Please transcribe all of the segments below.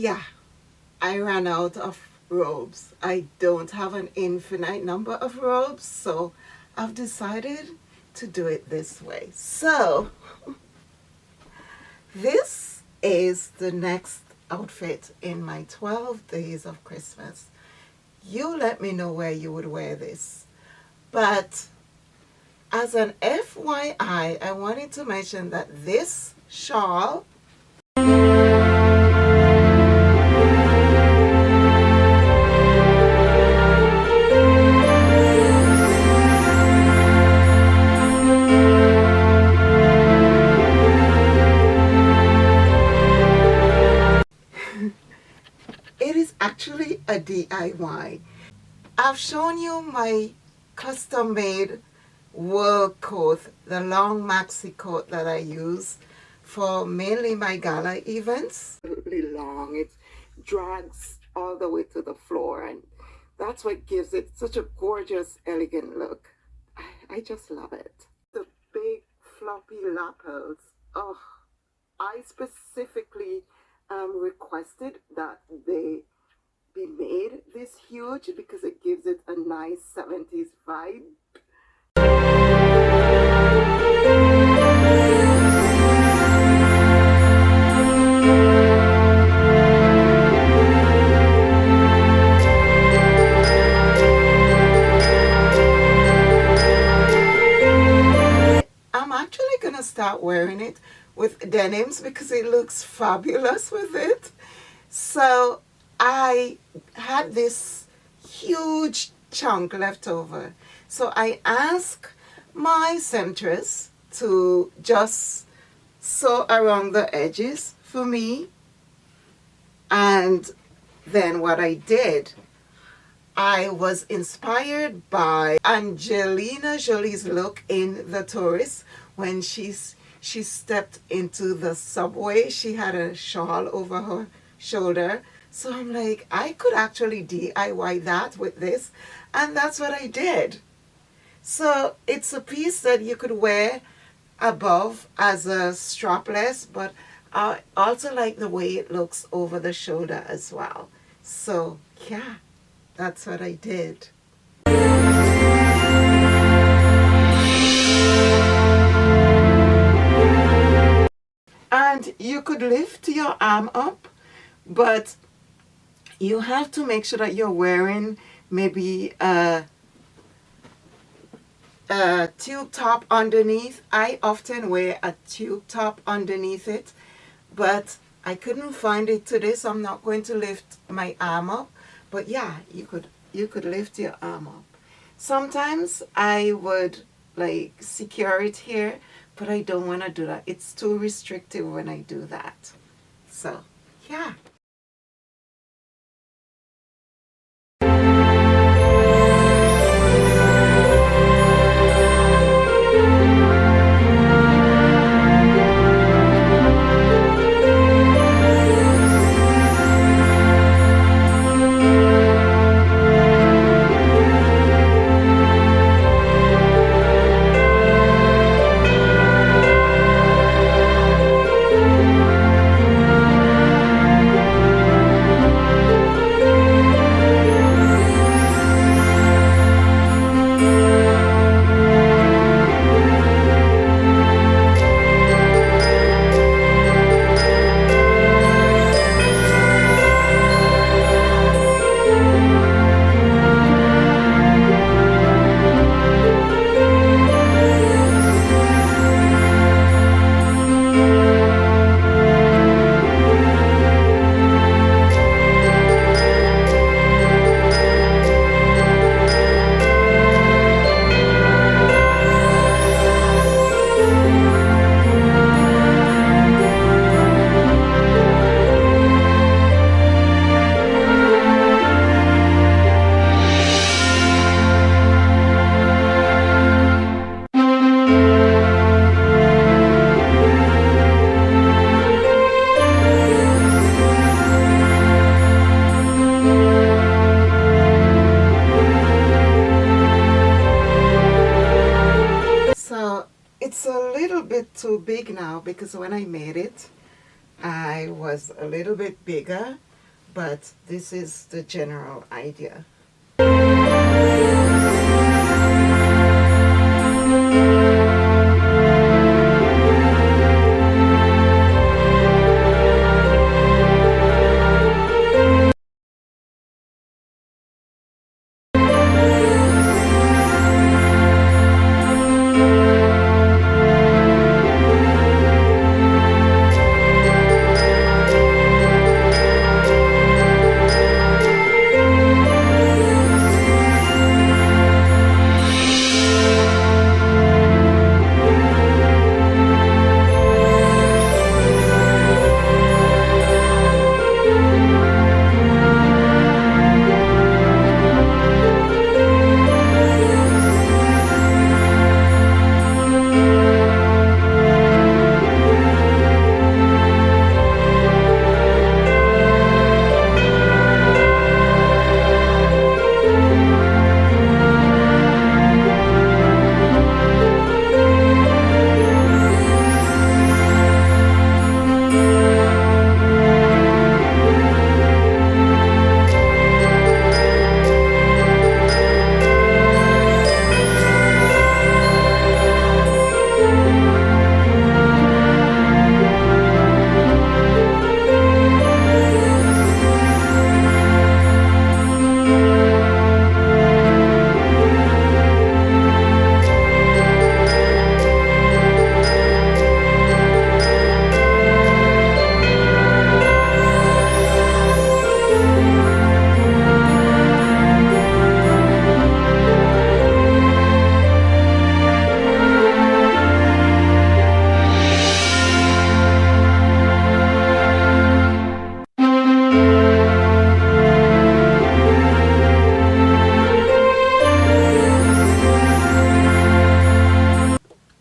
yeah, I ran out of robes. I don't have an infinite number of robes, so I've decided to do it this way. So this is the next outfit in my 12 days of Christmas. You let me know where you would wear this. But as an FYI, I wanted to mention that this shawl it is actually a DIY. I've shown you my custom made work coat, the long maxi coat that I use for mainly my gala events. Really long, it drags all the way to the floor, and that's what gives it such a gorgeous, elegant look. I just love it. The big floppy lapels. Oh, I specifically requested that they be made this huge because it gives it a nice 70s vibe. I'm actually gonna start wearing it with denims because it looks fabulous with it. So I had this huge chunk left over. So I asked my seamstress to just sew around the edges for me. And then what I did, I was inspired by Angelina Jolie's look in The Tourist when she stepped into the subway. She had a shawl over her shoulder. So I'm like, I could actually DIY that with this. And that's what I did. So it's a piece that you could wear above as a strapless, but I also like the way it looks over the shoulder as well. So yeah, that's what I did. And you could lift your arm up, but you have to make sure that you're wearing maybe a tube top underneath. I often wear a tube top underneath it, but I couldn't find it today, so I'm not going to lift my arm up. But yeah, you could lift your arm up. Sometimes I would like secure it here, but I don't want to do that. It's too restrictive when I do that. So yeah. It's a little bit too big now because when I made it, I was a little bit bigger. but this is the general idea.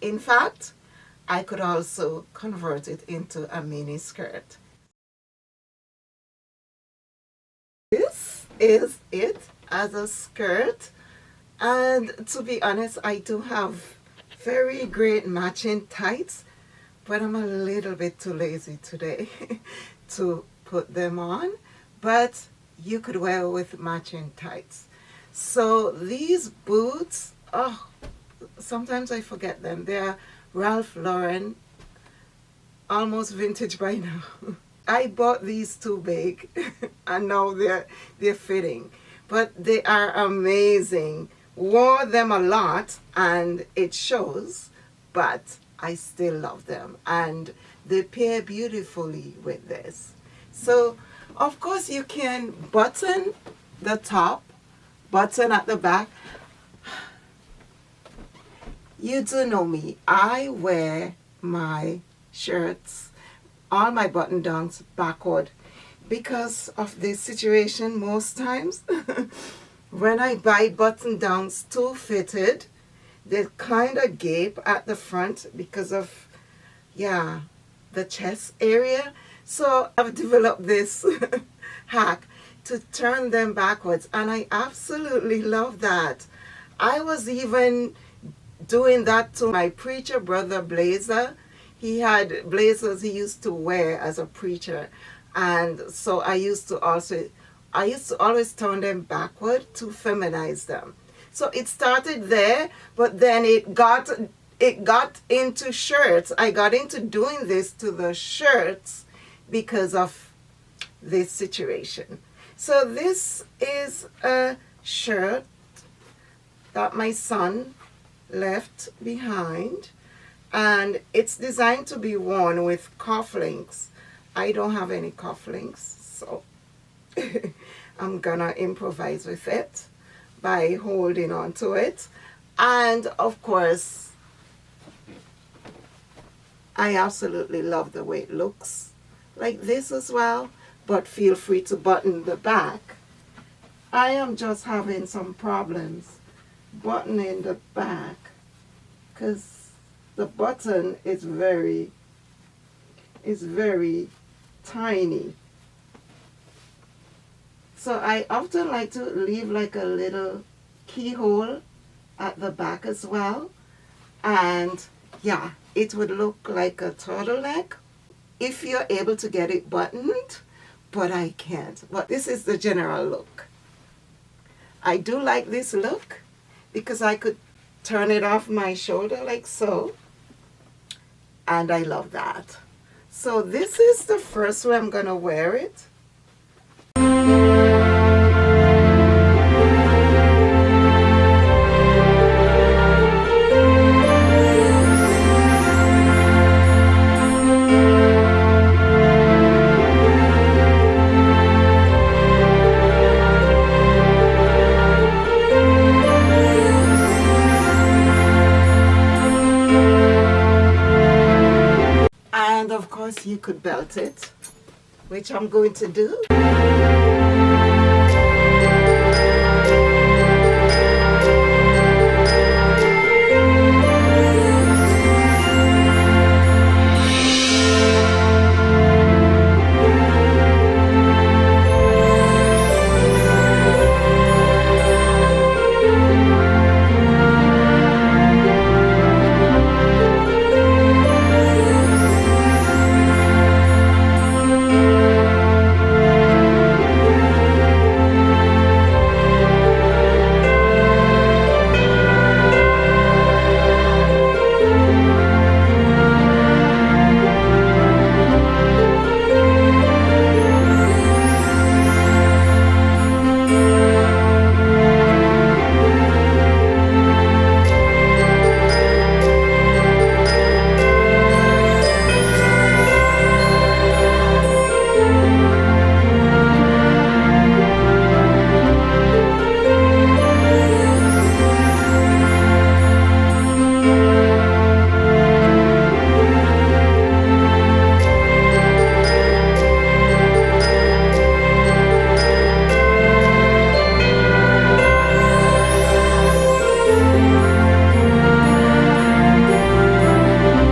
In fact, I could also convert it into a mini skirt. This is it as a skirt, and to be honest, I do have very great matching tights, but I'm a little bit too lazy today to put them on, but you could wear with matching tights. So these boots, oh, sometimes I forget them. They're Ralph Lauren, almost vintage by now. I bought these too big and now they're fitting, but they are amazing. Wore them a lot and it shows, but I still love them and they pair beautifully with this. So of course you can button the top, button at the back. You do know me, I wear my shirts, all my button downs backward because of this situation most times. When I buy button downs too fitted, they kind of gape at the front because of, yeah, the chest area. So I've developed this hack to turn them backwards, and I absolutely love that. I was even doing that to my preacher brother blazer. He had blazers he used to wear as a preacher, and so I used to always turn them backward to feminize them. So it started there, but then it got into shirts. I got into doing this to the shirts because of this situation. So this is a shirt that my son left behind, and it's designed to be worn with cufflinks. I don't have any cufflinks, so I'm gonna improvise with it by holding on to it. And of course, I absolutely love the way it looks like this as well, but feel free to button the back. I am just having some problems buttoning the back because the button is very tiny. So I often like to leave like a little keyhole at the back as well, and yeah, it would look like a turtleneck if you're able to get it buttoned. but I can't. But this is the general look. I do like this look because I could turn it off my shoulder like so, and I love that. So this is the first way I'm gonna wear it. And of course you could belt it, which I'm going to do.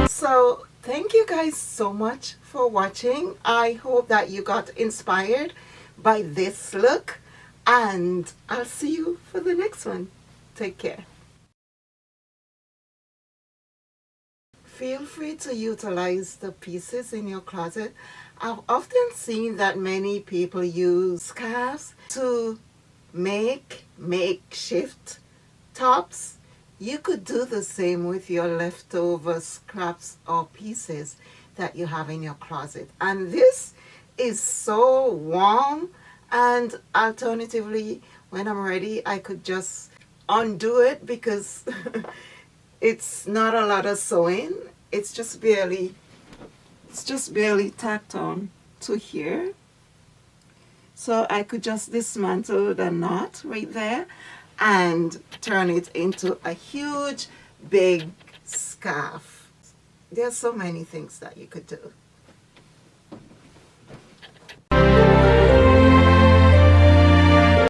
So thank you guys so much for watching. I hope that you got inspired by this look, and I'll see you for the next one. Take care. Feel free to utilize the pieces in your closet. I've often seen that many people use scarves to make makeshift tops. You could do the same with your leftover scraps or pieces that you have in your closet. And this is so warm, and alternatively, when I'm ready, I could just undo it because it's not a lot of sewing. It's just barely tacked on to here. So I could just dismantle the knot right there and turn it into a huge big scarf. There's so many things that you could do.